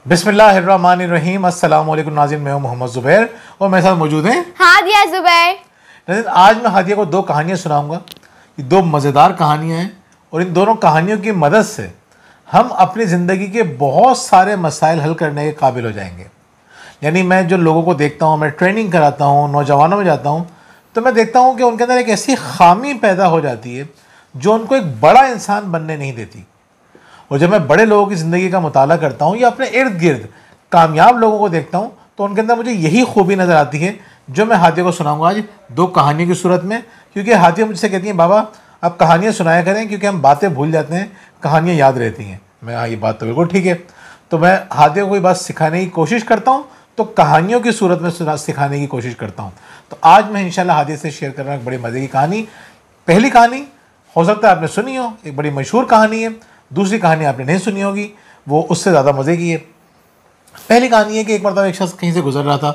बिस्मिल्लाहिर्रहमानिर्रहीम। अस्सलाम वालेकुम नाज़रीन, मैं हूं मोहम्मद ज़ुबैर और मेरे साथ मौजूद हैं हादिया ज़ुबैर। नाज़रीन, आज मैं हादिया को दो कहानियां सुनाऊंगा। ये दो मज़ेदार कहानियां हैं और इन दोनों कहानियों की मदद से हम अपनी ज़िंदगी के बहुत सारे मसाइल हल करने के काबिल हो जाएंगे। यानी मैं जो लोगों को देखता हूँ, मैं ट्रेनिंग कराता हूँ, नौजवानों में जाता हूँ, तो मैं देखता हूँ कि उनके अंदर एक ऐसी खामी पैदा हो जाती है जो उनको एक बड़ा इंसान बनने नहीं देती। और जब मैं बड़े लोगों की ज़िंदगी का मुताला करता हूँ या अपने इर्द गिर्द कामयाब लोगों को देखता हूँ तो उनके अंदर मुझे यही खूबी नज़र आती है जो मैं हादिया को सुनाऊंगा आज दो कहानियों की सूरत में। क्योंकि हादिया मुझसे कहती हैं, बाबा आप कहानियाँ सुनाया करें क्योंकि हम बातें भूल जाते हैं, कहानियाँ याद रहती हैं। मैं हाँ, ये बात तो बिल्कुल ठीक है। तो मैं हादिया को कोई बात सिखाने की कोशिश करता हूँ तो कहानियों की सूरत में सिखाने की कोशिश करता हूँ। तो आज मैं इंशाल्लाह हादिया से शेयर कर रहा हूँ एक बड़ी मज़े की कहानी। पहली कहानी हो सकता है आपने सुनी हो, एक बड़ी मशहूर कहानी है। दूसरी कहानी आपने नहीं सुनी होगी, वो उससे ज़्यादा मज़े की है। पहली कहानी है कि एक मरतबा एक शख्स कहीं से गुजर रहा था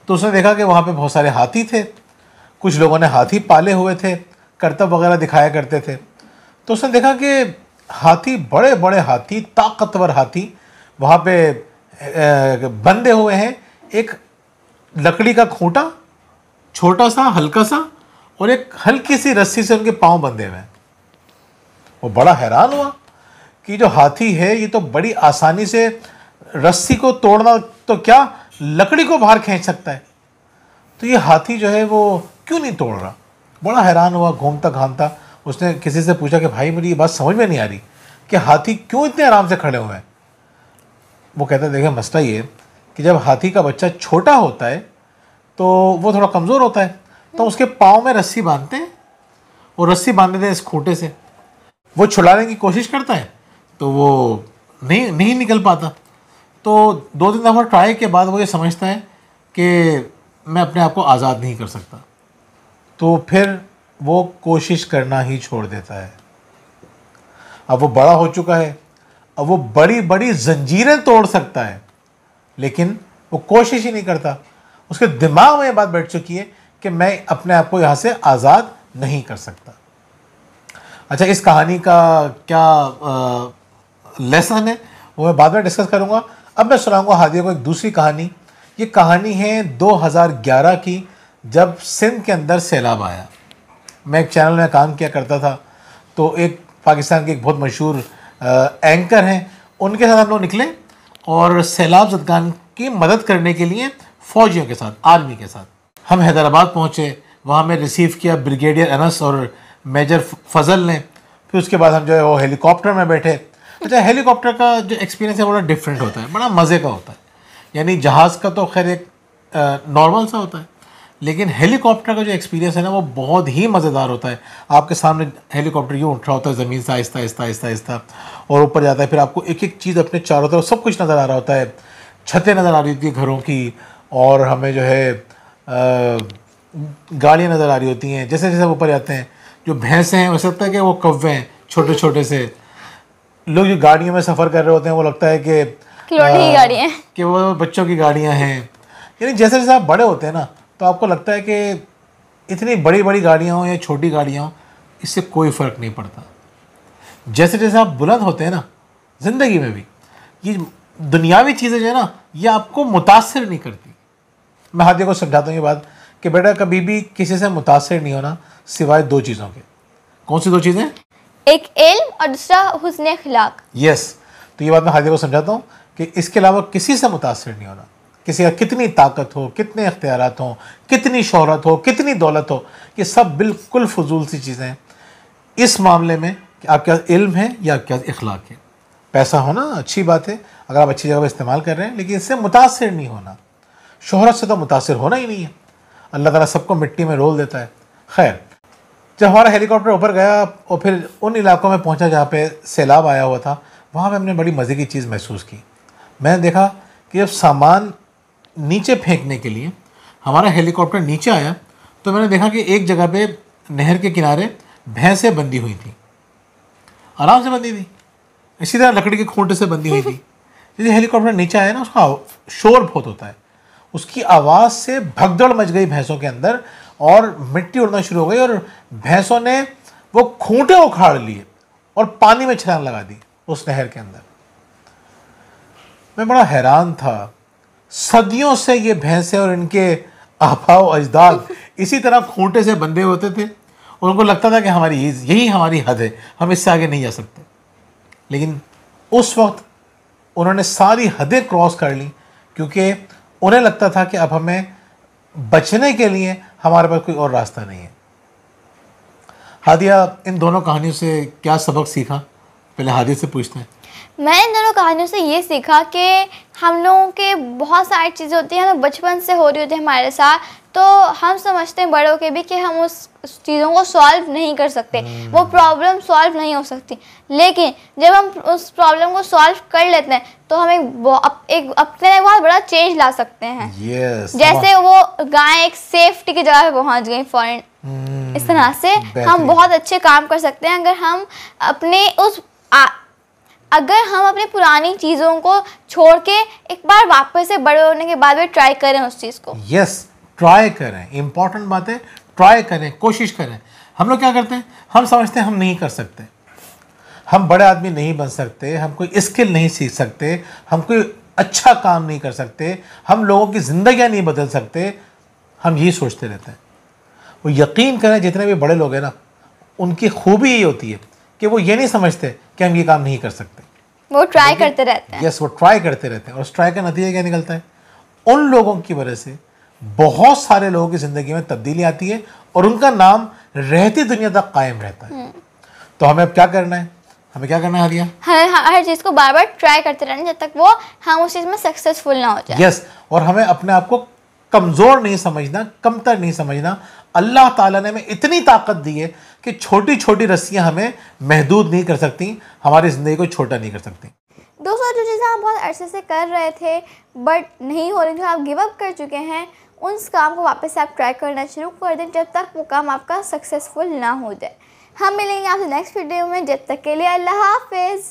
तो उसने देखा कि वहाँ पे बहुत सारे हाथी थे। कुछ लोगों ने हाथी पाले हुए थे, करतब वगैरह दिखाया करते थे। तो उसने देखा कि हाथी, बड़े बड़े हाथी, ताकतवर हाथी वहाँ पे बंधे हुए हैं। एक लकड़ी का खूंटा, छोटा सा, हल्का सा, और एक हल्की सी रस्सी से उनके पाँव बंधे हुए हैं। वो बड़ा हैरान हुआ कि जो हाथी है ये तो बड़ी आसानी से रस्सी को तोड़ना तो क्या, लकड़ी को बाहर खींच सकता है, तो ये हाथी जो है वो क्यों नहीं तोड़ रहा। बड़ा हैरान हुआ, घूमता घामता उसने किसी से पूछा कि भाई मुझे ये बात समझ में नहीं आ रही कि हाथी क्यों इतने आराम से खड़े हुए हैं। वो कहता है, देखिए मसला ये है कि जब हाथी का बच्चा छोटा होता है तो वो थोड़ा कमज़ोर होता है, तो उसके पाँव में रस्सी बांधते हैं और रस्सी बांधते हैं इस खूंटे से। वो छुड़ाने की कोशिश करता है तो वो नहीं निकल पाता। तो 2-3 दफ़ा ट्राई के बाद वो ये समझता है कि मैं अपने आप को आज़ाद नहीं कर सकता, तो फिर वो कोशिश करना ही छोड़ देता है। अब वो बड़ा हो चुका है, अब वो बड़ी बड़ी जंजीरें तोड़ सकता है, लेकिन वो कोशिश ही नहीं करता। उसके दिमाग में ये बात बैठ चुकी है कि मैं अपने आप को यहाँ से आज़ाद नहीं कर सकता। अच्छा, इस कहानी का क्या लेसन है वो मैं बाद में डिस्कस करूँगा। अब मैं सुनाऊँगा हादिया को एक दूसरी कहानी। ये कहानी है 2011 की, जब सिंध के अंदर सैलाब आया। मैं एक चैनल में काम किया करता था, तो एक पाकिस्तान के एक बहुत मशहूर एंकर हैं, उनके साथ हम लोग निकले और सैलाब ज़दगान की मदद करने के लिए फ़ौजियों के साथ, आर्मी के साथ हम हैदराबाद पहुँचे। वहाँ में रिसीव किया ब्रिगेडियर अनस और मेजर फजल ने। फिर उसके बाद हम जो है वो हेलीकॉप्टर में बैठे। अच्छा, हेलीकॉप्टर का जो एक्सपीरियंस है बड़ा डिफरेंट होता है, बड़ा मज़े का होता है। यानी जहाज़ का तो खैर एक नॉर्मल सा होता है, लेकिन हेलीकॉप्टर का जो एक्सपीरियंस है ना वो बहुत ही मज़ेदार होता है। आपके सामने हेलीकॉप्टर यूँ उठ रहा होता है ज़मीन से आहिस्ता आहिस्ता आहिस्ता आहिस्ता और ऊपर जाता है। फिर आपको एक एक चीज़ अपने चारों तरफ सब कुछ नज़र आ रहा होता है। छतें नज़र आ रही होती है घरों की, और हमें जो है गाड़ियाँ नज़र आ रही होती हैं। जैसे जैसे ऊपर जाते हैं जो भैंसें हैं वैसे लगता है कि वो कौवे हैं, छोटे छोटे से। लोग जो गाड़ियों में सफ़र कर रहे होते हैं वो लगता है कि गाड़ियाँ कि वो बच्चों की गाड़ियाँ हैं। यानी जैसे जैसे आप बड़े होते हैं ना तो आपको लगता है कि इतनी बड़ी बड़ी गाड़ियाँ हों या छोटी गाड़ियाँ हों, इससे कोई फ़र्क नहीं पड़ता। जैसे जैसे आप बुलंद होते हैं ना ज़िंदगी में भी, ये दुनियावी चीज़ें जो है ना ये आपको मुतासिर नहीं करती। मैं हादिया को समझाता हूँ ये बात कि बेटा कभी भी किसी से मुतासिर नहीं होना सिवाय दो चीज़ों के। कौन सी दो चीज़ें? एक इल्म और दूसरा हुस्न अखलाक। यस, तो ये बात मैं हादिया को समझाता हूँ कि इसके अलावा किसी से मुतासिर नहीं होना। किसी का कितनी ताकत हो, कितने इख्तियारात हों, कितनी शोहरत हो, कितनी दौलत हो, ये सब बिल्कुल फजूल सी चीज़ें हैं इस मामले में कि आपके पास इल्म है या आपके पास इखलाक है। पैसा होना अच्छी बात है अगर आप अच्छी जगह पर इस्तेमाल कर रहे हैं, लेकिन इससे मुतासिर नहीं होना। शोहरत से तो मुतासिर होना ही नहीं है। अल्लाह ताला सबको मिट्टी में रोल देता है। खैर, जब हमारा हेलीकॉप्टर ऊपर गया और फिर उन इलाकों में पहुंचा जहाँ पे सैलाब आया हुआ था, वहाँ पे हमने बड़ी मज़े की चीज़ महसूस की। मैंने देखा कि जब सामान नीचे फेंकने के लिए हमारा हेलीकॉप्टर नीचे आया तो मैंने देखा कि एक जगह पे नहर के किनारे भैंसें बंधी हुई थी, आराम से बंधी थी, इसी तरह लकड़ी के खूंटे से बंधी हुई थी। जैसे हेलीकॉप्टर नीचे आया ना उसका शोर बहुत होता है, उसकी आवाज़ से भगदड़ मच गई भैंसों के अंदर और मिट्टी उड़ना शुरू हो गई और भैंसों ने वो खूंटे उखाड़ लिए और पानी में छलांग लगा दी उस नहर के अंदर। मैं बड़ा हैरान था, सदियों से ये भैंसें और इनके आबाओ अजदाद इसी तरह खूंटे से बंधे होते थे और उनको लगता था कि हमारी यही हमारी हद है, हम इससे आगे नहीं जा सकते। लेकिन उस वक्त उन्होंने सारी हदें क्रॉस कर ली, क्योंकि उन्हें लगता था कि अब हमें बचने के लिए हमारे पास कोई और रास्ता नहीं है। हादिया, इन दोनों कहानियों से क्या सबक सीखा? पहले हादिया से पूछते हैं। मैं इन दोनों कहानियों से ये सीखा कि हम लोगों के बहुत सारी चीज़ें होती हैं, तो बचपन से हो रही होती है हमारे साथ, तो हम समझते हैं बड़ों के भी कि हम उस चीज़ों को सॉल्व नहीं कर सकते, वो प्रॉब्लम सॉल्व नहीं हो सकती। लेकिन जब हम उस प्रॉब्लम को सॉल्व कर लेते हैं तो हम एक अपने बहुत बड़ा चेंज ला सकते हैं। जैसे वो गाय एक सेफ्टी की जगह पे पहुंच गई फॉरेन। इस तरह से हम बहुत अच्छे काम कर सकते हैं अगर हम अपनी पुरानी चीज़ों को छोड़ के एक बार वापस से बड़े होने के बाद भी ट्राई करें उस चीज़ को। ट्राई करें, इंपॉर्टेंट बात है, ट्राई करें, कोशिश करें। हम लोग क्या करते हैं, हम समझते हैं हम नहीं कर सकते, हम बड़े आदमी नहीं बन सकते, हम कोई स्किल नहीं सीख सकते, हम कोई अच्छा काम नहीं कर सकते, हम लोगों की ज़िंदगियाँ नहीं बदल सकते, हम यही सोचते रहते हैं। वो यकीन करें, जितने भी बड़े लोग हैं ना, उनकी खूबी यही होती है कि वो ये नहीं समझते कि हम ये काम नहीं कर सकते, वो ट्राई करते रहते हैं। वो ट्राई करते रहते हैं। और उस ट्राई का नतीजा क्या निकलता है? उन लोगों की वजह से बहुत सारे लोगों की ज़िंदगी में तब्दीली आती है और उनका नाम रहती दुनिया तक कायम रहता है। तो हमें अब क्या करना है? हादिया? हर चीज़ को बार बार ट्राई करते रहना जब तक हम उस चीज़ में सक्सेसफुल ना हो जाए। और हमें अपने आप को कमज़ोर नहीं समझना, कमतर नहीं समझना। अल्लाह ताला ने हमें इतनी ताकत दी है कि छोटी छोटी रस्सियाँ हमें महदूद नहीं कर सकती, हमारी ज़िंदगी को छोटा नहीं कर सकती। दोस्तों, जो चीज़ें आप बहुत अरसे से कर रहे थे बट नहीं हो रही थी, आप गिव अप कर चुके हैं, उस काम को वापस से आप ट्राई करना शुरू कर दें जब तक वो काम आपका सक्सेसफुल ना हो जाए। हम मिलेंगे आपसे नेक्स्ट वीडियो में, जब तक के लिए अल्लाह हाफिज़।